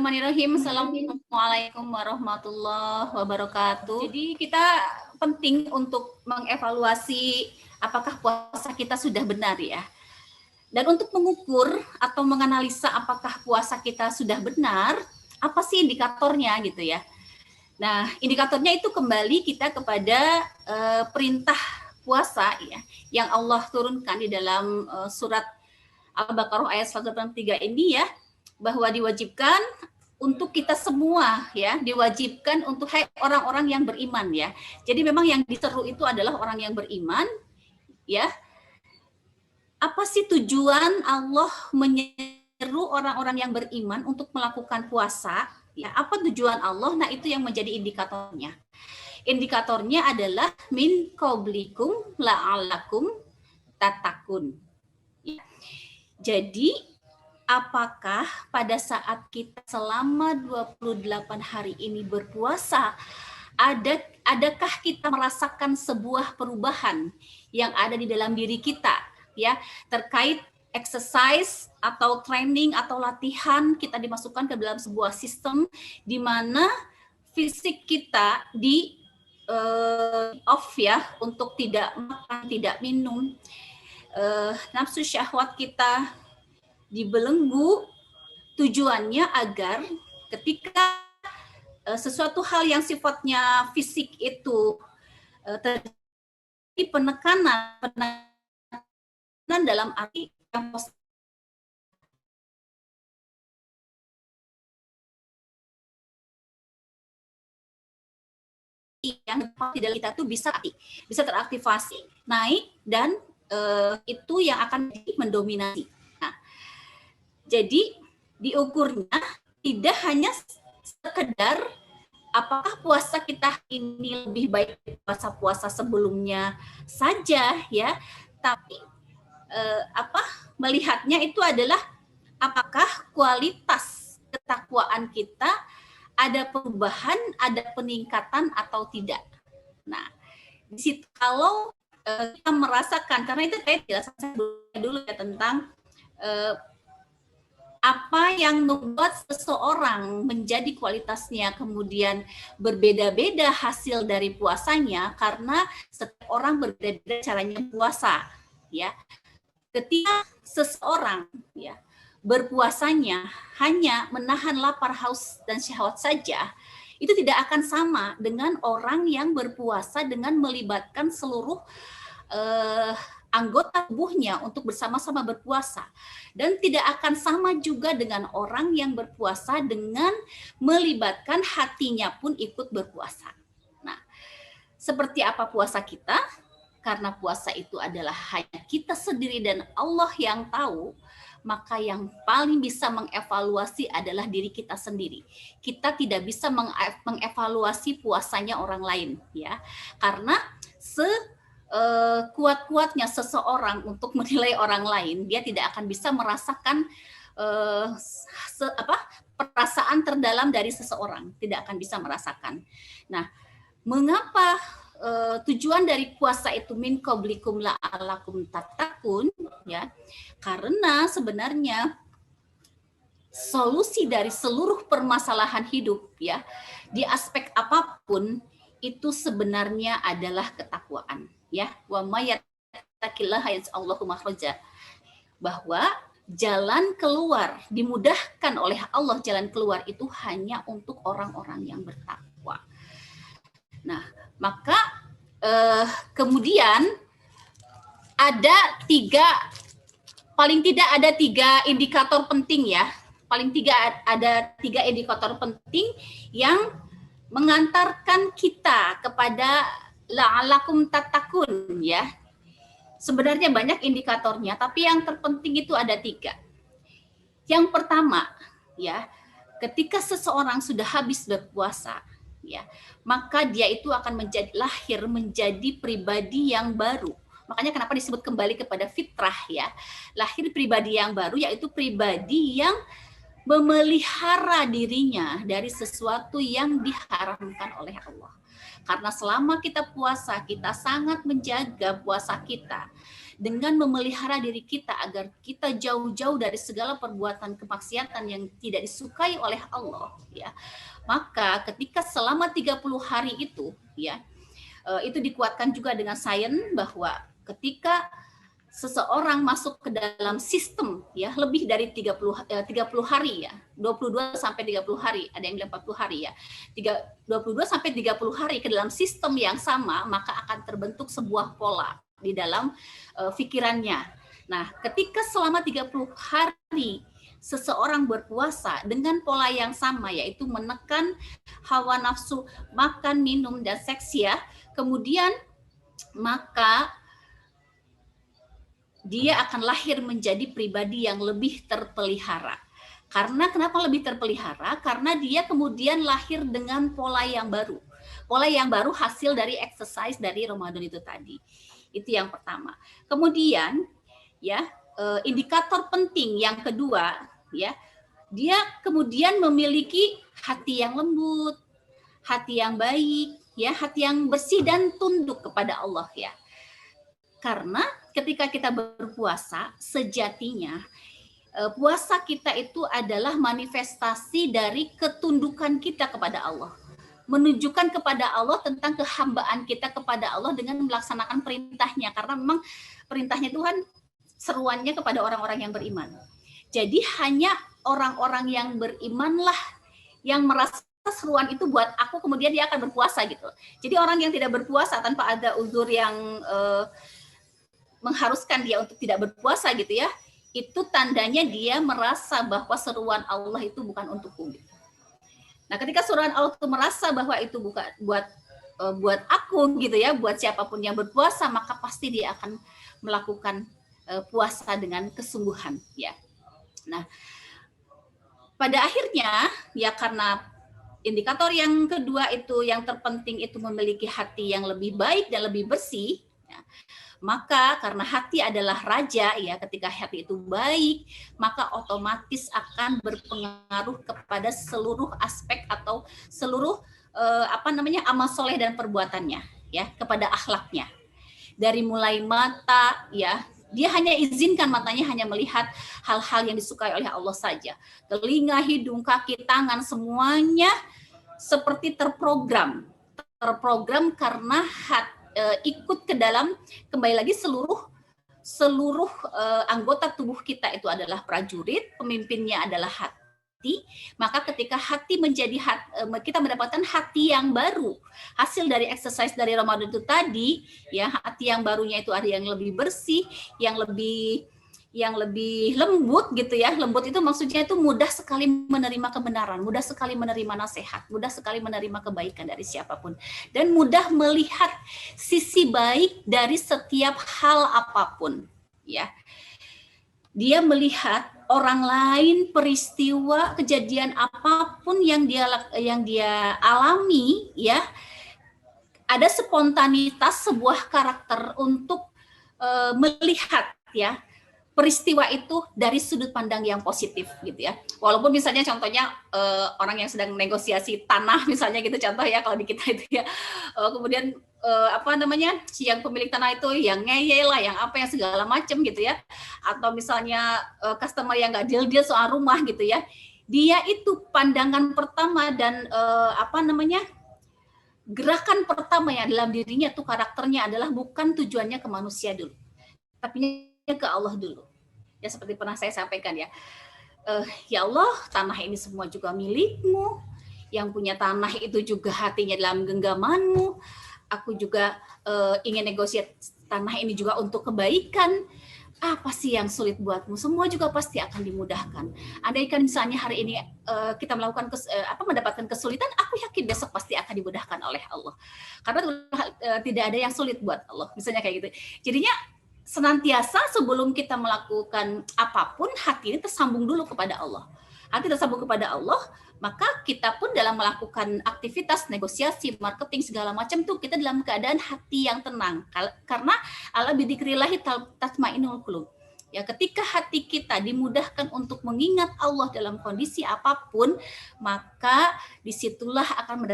Bismillahirrahmanirrahim. Assalamualaikum warahmatullahi wabarakatuh. Jadi kita penting untuk mengevaluasi apakah puasa kita sudah benar ya. Dan untuk mengukur atau menganalisa apakah puasa kita sudah benar, apa sih indikatornya gitu ya. Nah, indikatornya itu kembali kita kepada perintah puasa ya, yang Allah turunkan di dalam surat Al-Baqarah ayat 183 ini ya, bahwa diwajibkan untuk kita semua ya, diwajibkan untuk orang-orang yang beriman ya. Jadi memang yang diseru itu adalah orang yang beriman ya. Apa sih tujuan Allah menyeru orang-orang yang beriman untuk melakukan puasa? Ya, apa tujuan Allah? Nah, itu yang menjadi indikatornya. Indikatornya adalah min qablikum la'allakum tattaqun. Ya. Jadi apakah pada saat kita selama 28 hari ini berpuasa, adakah kita merasakan sebuah perubahan yang ada di dalam diri kita ya, terkait exercise atau training atau latihan kita dimasukkan ke dalam sebuah sistem di mana fisik kita di off ya, untuk tidak makan, tidak minum, nafsu syahwat kita dibelenggu, tujuannya agar ketika sesuatu hal yang sifatnya fisik itu terjadi penekanan dalam arti yang positif, yang tidak kita tuh bisa teraktivasi, naik, dan itu yang akan mendominasi. Jadi diukurnya tidak hanya sekedar apakah puasa kita ini lebih baik dari puasa-puasa sebelumnya saja ya, tapi melihatnya itu adalah apakah kualitas ketakwaan kita ada perubahan, ada peningkatan atau tidak. Nah, di situ kalau kita merasakan, karena itu saya jelaskan dulu ya tentang apa yang membuat seseorang menjadi kualitasnya kemudian berbeda-beda hasil dari puasanya, karena setiap orang berbeda-beda caranya puasa ya. Ketika seseorang ya berpuasanya hanya menahan lapar, haus, dan syahwat saja, itu tidak akan sama dengan orang yang berpuasa dengan melibatkan seluruh anggota tubuhnya untuk bersama-sama berpuasa. Dan tidak akan sama juga dengan orang yang berpuasa dengan melibatkan hatinya pun ikut berpuasa. Nah, seperti apa puasa kita? Karena puasa itu adalah hanya kita sendiri dan Allah yang tahu, maka yang paling bisa mengevaluasi adalah diri kita sendiri. Kita tidak bisa mengevaluasi puasanya orang lain ya. Karena kuat-kuatnya seseorang untuk menilai orang lain, dia tidak akan bisa merasakan perasaan terdalam dari seseorang, tidak akan bisa merasakan. Nah, mengapa tujuan dari puasa itu min qablikum la'allakum tattaqun ya? Karena sebenarnya solusi dari seluruh permasalahan hidup ya, di aspek apapun itu sebenarnya adalah ketakwaan ya. Wa may yattaqillaha yaj'alhu makhraja, bahwa jalan keluar dimudahkan oleh Allah, jalan keluar itu hanya untuk orang-orang yang bertakwa. Nah, maka kemudian ada paling tidak ada tiga indikator penting ya, ada tiga indikator penting yang mengantarkan kita kepada la'allakum tattaqun ya. Sebenarnya banyak indikatornya, tapi yang terpenting itu ada tiga. Yang pertama ya, ketika seseorang sudah habis berpuasa ya, maka dia itu akan lahir menjadi pribadi yang baru. Makanya kenapa disebut kembali kepada fitrah ya, lahir pribadi yang baru, yaitu pribadi yang memelihara dirinya dari sesuatu yang diharamkan oleh Allah. Karena selama kita puasa, kita sangat menjaga puasa kita dengan memelihara diri kita agar kita jauh-jauh dari segala perbuatan kemaksiatan yang tidak disukai oleh Allah, ya. Maka ketika selama 30 hari itu, ya, itu dikuatkan juga dengan sains bahwa ketika seseorang masuk ke dalam sistem, ya, lebih dari 30 hari, ya, 22 sampai 30 hari, ada yang bilang 40 hari, ya, 22 sampai 30 hari ke dalam sistem yang sama, maka akan terbentuk sebuah pola di dalam pikirannya. Nah, ketika selama 30 hari seseorang berpuasa dengan pola yang sama, yaitu menekan hawa nafsu makan, minum, dan seks, ya, kemudian maka dia akan lahir menjadi pribadi yang lebih terpelihara. Karena kenapa lebih terpelihara? Karena dia kemudian lahir dengan pola yang baru. Pola yang baru hasil dari exercise dari Ramadan itu tadi. Itu yang pertama. Kemudian, ya, indikator penting yang kedua, ya, dia kemudian memiliki hati yang lembut, hati yang baik, ya, hati yang bersih dan tunduk kepada Allah, ya. Karena ketika kita berpuasa, sejatinya puasa kita itu adalah manifestasi dari ketundukan kita kepada Allah. Menunjukkan kepada Allah tentang kehambaan kita kepada Allah dengan melaksanakan perintahnya. Karena memang perintahnya Tuhan seruannya kepada orang-orang yang beriman. Jadi hanya orang-orang yang berimanlah yang merasa seruan itu buat aku, kemudian dia akan berpuasa gitu. Jadi orang yang tidak berpuasa tanpa ada uzur yang mengharuskan dia untuk tidak berpuasa gitu, ya, itu tandanya dia merasa bahwa seruan Allah itu bukan untukku. Gitu. Nah, ketika seruan Allah itu merasa bahwa itu bukan buat aku gitu, ya, buat siapapun yang berpuasa, maka pasti dia akan melakukan puasa dengan kesungguhan, ya. Nah, pada akhirnya, ya, karena indikator yang kedua itu yang terpenting itu memiliki hati yang lebih baik dan lebih bersih, ya, maka karena hati adalah raja, ya, ketika hati itu baik, maka otomatis akan berpengaruh kepada seluruh aspek atau seluruh amal soleh dan perbuatannya, ya, kepada akhlaknya. Dari mulai mata, ya, dia hanya izinkan matanya hanya melihat hal-hal yang disukai oleh Allah saja. Telinga, hidung, kaki, tangan, semuanya seperti terprogram karena ikut ke dalam, kembali lagi, seluruh anggota tubuh kita itu adalah prajurit, pemimpinnya adalah hati. Maka ketika hati kita mendapatkan hati yang baru hasil dari exercise dari Ramadan itu tadi, ya, hati yang barunya itu ada yang lebih bersih, yang lebih lembut gitu, ya. Lembut itu maksudnya itu mudah sekali menerima kebenaran, mudah sekali menerima nasihat, mudah sekali menerima kebaikan dari siapapun, dan mudah melihat sisi baik dari setiap hal apapun, ya. Dia melihat orang lain, peristiwa, kejadian apapun yang dia alami, ya, ada spontanitas sebuah karakter untuk melihat, ya, peristiwa itu dari sudut pandang yang positif gitu, ya. Walaupun misalnya contohnya orang yang sedang negosiasi tanah misalnya gitu, contoh, ya, kalau di kita itu, ya, kemudian si yang pemilik tanah itu yang ngeyel lah, yang apa, yang segala macam gitu, ya. Atau misalnya customer yang nggak deal soal rumah gitu, ya. Dia itu pandangan pertama dan gerakan pertama yang dalam dirinya tuh karakternya adalah bukan tujuannya ke manusia dulu, tapi ke Allah dulu. Ya, seperti pernah saya sampaikan, ya, ya Allah, tanah ini semua juga milikmu, yang punya tanah itu juga hatinya dalam genggamanmu, aku juga ingin negosiasi tanah ini juga untuk kebaikan. Apa sih yang sulit buatmu? Semua juga pasti akan dimudahkan. Andaikan misalnya hari ini kita melakukan mendapatkan kesulitan, aku yakin besok pasti akan dimudahkan oleh Allah. Karena tidak ada yang sulit buat Allah. Misalnya kayak gitu. Jadinya senantiasa sebelum kita melakukan apapun, hati ini tersambung dulu kepada Allah. Hati tersambung kepada Allah, maka kita pun dalam melakukan aktivitas, negosiasi, marketing, segala macam tuh kita dalam keadaan hati yang tenang. Karena ala bidzikrillahi tatmainnul qulub. Ya, ketika hati kita dimudahkan untuk mengingat Allah dalam kondisi apapun, maka disitulah akan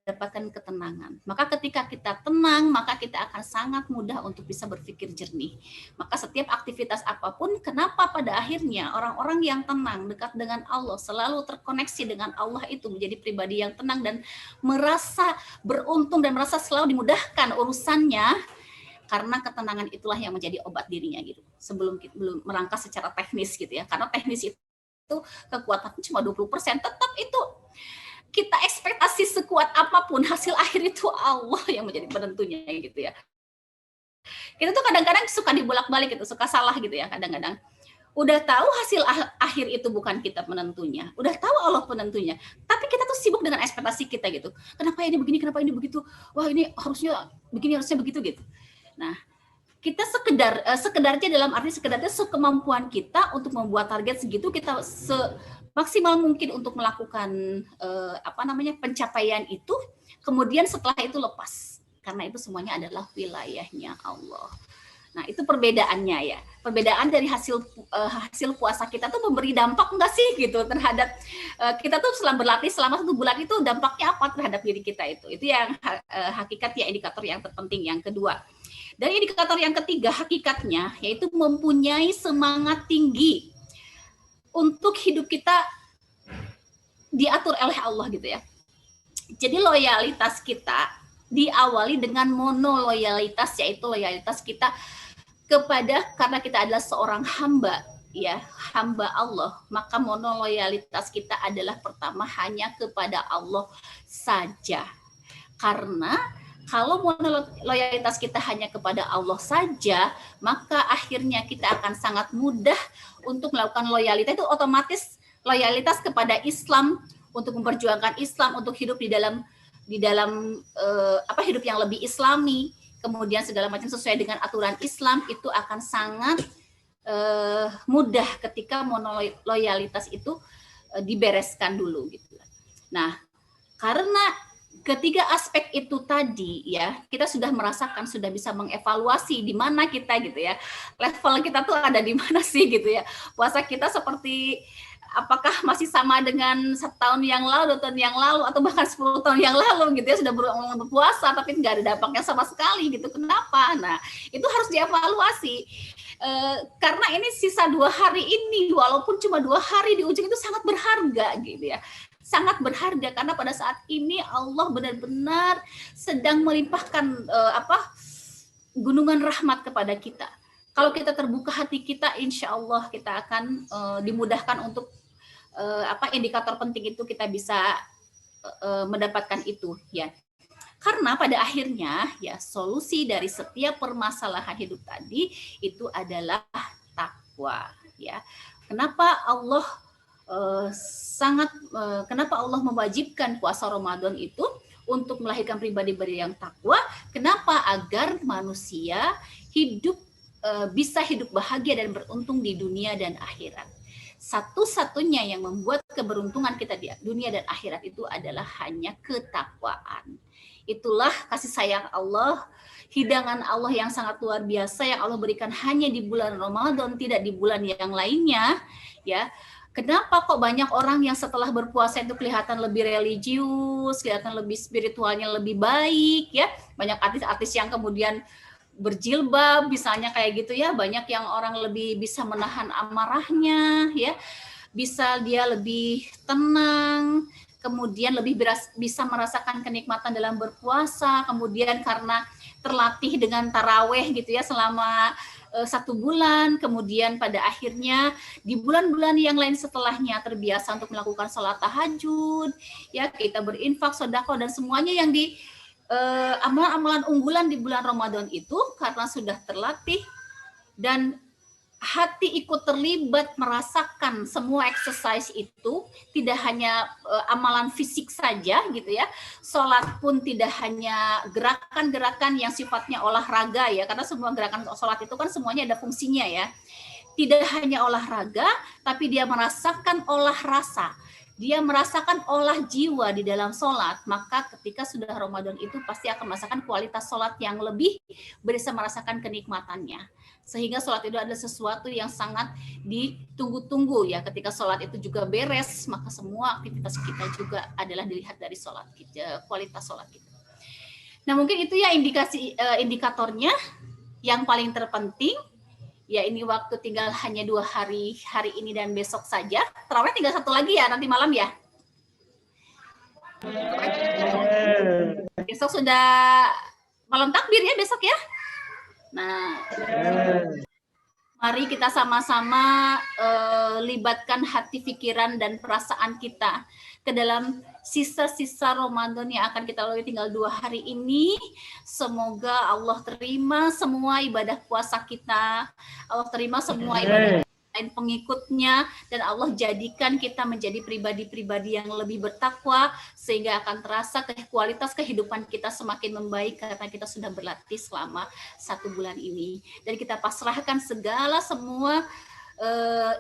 mendapatkan ketenangan. Maka ketika kita tenang, maka kita akan sangat mudah untuk bisa berpikir jernih. Maka setiap aktivitas apapun, kenapa pada akhirnya orang-orang yang tenang, dekat dengan Allah, selalu terkoneksi dengan Allah itu menjadi pribadi yang tenang dan merasa beruntung dan merasa selalu dimudahkan urusannya, karena ketenangan itulah yang menjadi obat dirinya gitu. Sebelum merangkai secara teknis gitu ya. Karena teknis itu kekuatan cuma 20%, tetap itu kita ekspektasi sekuat apapun, hasil akhir itu Allah yang menjadi penentunya gitu ya. Kita tuh kadang-kadang suka dibolak-balik gitu, suka salah gitu ya kadang-kadang. Udah tahu hasil akhir itu bukan kita penentunya, udah tahu Allah penentunya, tapi kita tuh sibuk dengan ekspektasi kita gitu. Kenapa ini begini, kenapa ini begitu? Wah ini harusnya begini, harusnya begitu gitu. Nah, kita sekedarnya dalam arti sekedarnya sekemampuan kita untuk membuat target segitu, kita maksimal mungkin untuk melakukan pencapaian itu, kemudian setelah itu lepas, karena itu semuanya adalah wilayahnya Allah. Nah itu perbedaannya ya, perbedaan dari hasil puasa kita tuh memberi dampak enggak sih gitu terhadap kita tuh selama berlatih selama 1 bulan itu dampaknya apa terhadap diri kita itu yang hakikat ya, indikator yang terpenting. Yang kedua, dan indikator yang ketiga hakikatnya yaitu mempunyai semangat tinggi untuk hidup kita diatur oleh Allah gitu ya. Jadi loyalitas kita diawali dengan monoloyalitas, yaitu loyalitas kita karena kita adalah seorang hamba ya, hamba Allah, maka monoloyalitas kita adalah pertama hanya kepada Allah saja. Karena kalau loyalitas kita hanya kepada Allah saja, maka akhirnya kita akan sangat mudah untuk melakukan loyalitas. Itu otomatis loyalitas kepada Islam, untuk memperjuangkan Islam, untuk hidup di dalam hidup yang lebih Islami, kemudian segala macam sesuai dengan aturan Islam, itu akan sangat mudah ketika monoloyalitas itu dibereskan dulu gitu. Nah, karena ketiga aspek itu tadi ya, kita sudah merasakan, sudah bisa mengevaluasi di mana kita gitu ya, level kita tuh ada di mana sih gitu ya. Puasa kita seperti apakah masih sama dengan 1 tahun yang lalu, 2 tahun yang lalu, atau bahkan 10 tahun yang lalu gitu ya, sudah berpuasa tapi nggak ada dampaknya sama sekali gitu. Kenapa? Nah itu harus dievaluasi. Karena ini sisa 2 hari ini, walaupun cuma 2 hari di ujung, itu sangat berharga gitu ya. Sangat berharga karena pada saat ini Allah benar-benar sedang melimpahkan gunungan rahmat kepada kita. Kalau kita terbuka hati kita, insya Allah kita akan dimudahkan untuk indikator penting itu kita bisa mendapatkan itu ya. Karena pada akhirnya ya solusi dari setiap permasalahan hidup tadi itu adalah takwa ya. Kenapa Allah kenapa Allah mewajibkan puasa Ramadan itu untuk melahirkan pribadi-pribadi yang takwa? Kenapa? Agar manusia bisa hidup bahagia dan beruntung di dunia dan akhirat. Satu-satunya yang membuat keberuntungan kita di dunia dan akhirat itu adalah hanya ketakwaan. Itulah kasih sayang Allah, hidangan Allah yang sangat luar biasa yang Allah berikan hanya di bulan Ramadan, tidak di bulan yang lainnya ya. Kenapa kok banyak orang yang setelah berpuasa itu kelihatan lebih religius, kelihatan lebih spiritualnya lebih baik ya. Banyak artis-artis yang kemudian berjilbab misalnya kayak gitu ya, banyak yang orang lebih bisa menahan amarahnya ya, bisa dia lebih tenang, kemudian lebih bisa merasakan kenikmatan dalam berpuasa, kemudian karena terlatih dengan taraweh gitu ya selama 1 bulan, kemudian pada akhirnya di bulan-bulan yang lain setelahnya terbiasa untuk melakukan sholat tahajud ya, kita berinfak, sedekah, dan semuanya yang di amalan-amalan unggulan di bulan Ramadan itu karena sudah terlatih dan hati ikut terlibat merasakan semua exercise itu, tidak hanya amalan fisik saja gitu ya. Sholat pun tidak hanya gerakan-gerakan yang sifatnya olahraga ya, karena semua gerakan sholat itu kan semuanya ada fungsinya ya. Tidak hanya olahraga, tapi dia merasakan olah rasa. dia merasakan olah jiwa di dalam sholat, maka ketika sudah Ramadan itu pasti akan merasakan kualitas sholat yang lebih, bisa merasakan kenikmatannya. Sehingga sholat itu adalah sesuatu yang sangat ditunggu-tunggu ya. Ketika sholat itu juga beres, maka semua aktivitas kita juga adalah dilihat dari sholat kita, kualitas sholat kita. Nah mungkin itu ya indikatornya yang paling terpenting. Ya ini waktu tinggal hanya 2 hari, hari ini dan besok saja. Terawih tinggal 1 lagi ya, nanti malam ya. Besok sudah malam takbir ya besok ya. Nah, mari kita sama-sama libatkan hati, pikiran, dan perasaan kita ke dalam sisa-sisa Ramadan yang akan kita lalui tinggal 2 hari ini. Semoga Allah terima semua ibadah puasa kita, Allah terima semua ibadah lain pengikutnya, dan Allah jadikan kita menjadi pribadi-pribadi yang lebih bertakwa, sehingga akan terasa kualitas kehidupan kita semakin membaik karena kita sudah berlatih selama 1 bulan ini. Dan kita pasrahkan segala semua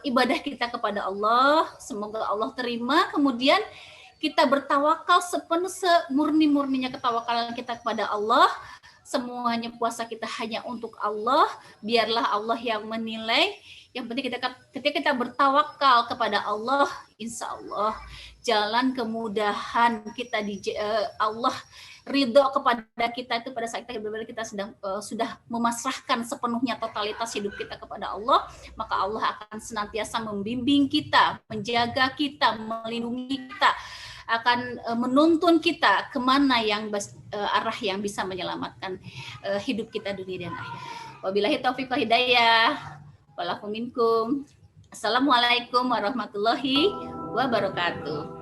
ibadah kita kepada Allah, semoga Allah terima. Kemudian kita bertawakal semurni-murninya ketawakalan kita kepada Allah. Semuanya puasa kita hanya untuk Allah, biarlah Allah yang menilai. Yang penting ketika kita bertawakal kepada Allah, insya Allah jalan kemudahan kita Allah ridho kepada kita itu pada saat kita sudah memasrahkan sepenuhnya totalitas hidup kita kepada Allah, maka Allah akan senantiasa membimbing kita, menjaga kita, melindungi kita, akan menuntun kita kemana yang arah yang bisa menyelamatkan hidup kita dunia dan akhirat. Wabillahi taufiq wal hidayah. Walakum minkum. Assalamualaikum warahmatullahi wabarakatuh.